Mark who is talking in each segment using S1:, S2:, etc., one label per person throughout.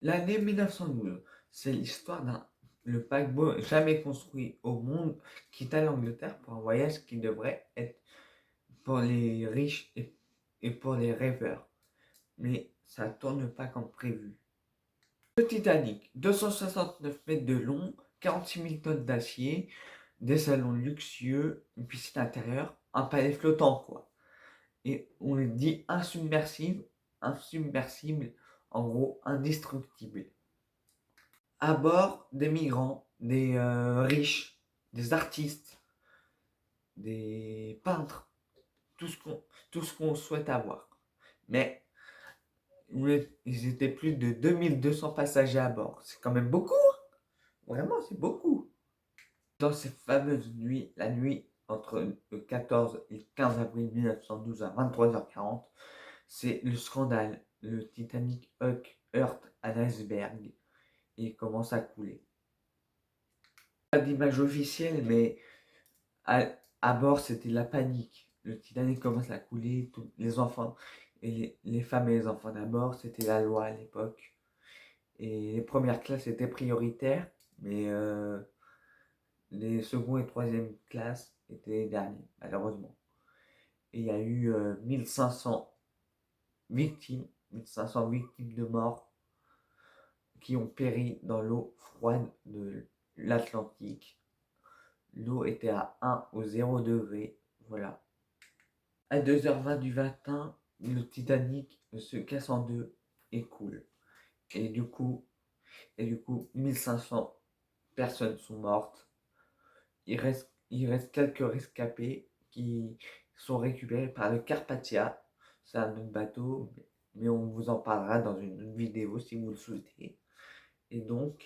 S1: L'année 1912, c'est l'histoire d'un le paquebot jamais construit au monde quitta l'Angleterre pour un voyage qui devrait être pour les riches et pour les rêveurs. Mais ça tourne pas comme prévu. Le Titanic, 269 mètres de long, 46 000 tonnes d'acier, des salons luxueux, une piscine intérieure, un palais flottant quoi. Et on le dit insubmersible, en gros indestructible. À bord des migrants, des riches, des artistes, des peintres, tout ce qu'on souhaite avoir. Mais ils étaient plus de 2200 passagers à bord. C'est quand même beaucoup, hein. Vraiment, c'est beaucoup. Dans ces fameuses nuits, la nuit entre le 14 et le 15 avril 1912 à 23h40, c'est le scandale. Le Titanic heurte un iceberg et commence à couler. Pas d'image officielle, mais à bord, c'était la panique. Le Titanic commence à couler, tous les enfants, et les femmes et les enfants d'abord, c'était la loi à l'époque. Et les premières classes étaient prioritaires, mais les secondes et troisième classes étaient les derniers, malheureusement. Et il y a eu 1500 victimes, 1500 victimes de mort qui ont péri dans l'eau froide de l'Atlantique. L'eau était à 1 ou 0 degré, voilà. À 2h20 du matin, le Titanic se casse en deux et coule. Et du coup, 1500 personnes sont mortes. Il reste quelques rescapés qui sont récupérés par le Carpathia. C'est un autre bateau, mais on vous en parlera dans une vidéo si vous le souhaitez. Et donc,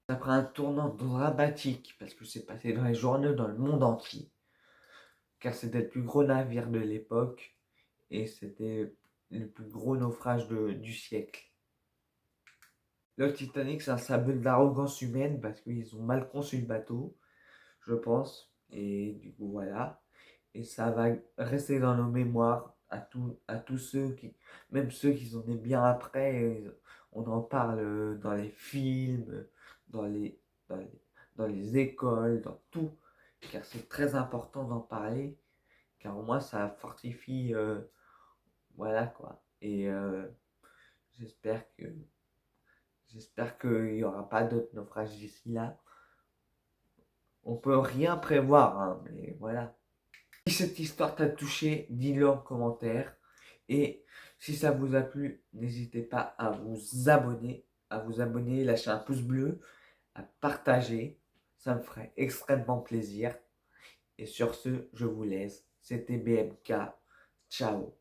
S1: ça prend un tournant dramatique parce que c'est passé dans les journaux dans le monde entier. Car c'était le plus gros navire de l'époque et c'était le plus gros naufrage du siècle. Le Titanic, c'est un symbole d'arrogance humaine parce qu'ils ont mal conçu le bateau, je pense. Et du coup, voilà. Et ça va rester dans nos mémoires à tous ceux qui, même ceux qui sont nés bien après, on en parle dans les films, dans les, dans les, dans les écoles, dans tout. Car c'est très important d'en parler, car au moins ça fortifie, voilà quoi. Et j'espère que j'espère qu'il n'y aura pas d'autres naufrages d'ici là. On peut rien prévoir, hein, mais voilà. Si cette histoire t'a touché, dis-le en commentaire. Et si ça vous a plu, n'hésitez pas à vous abonner, lâcher un pouce bleu, à partager. Ça me ferait extrêmement plaisir. Et sur ce, je vous laisse. C'était BMK. Ciao.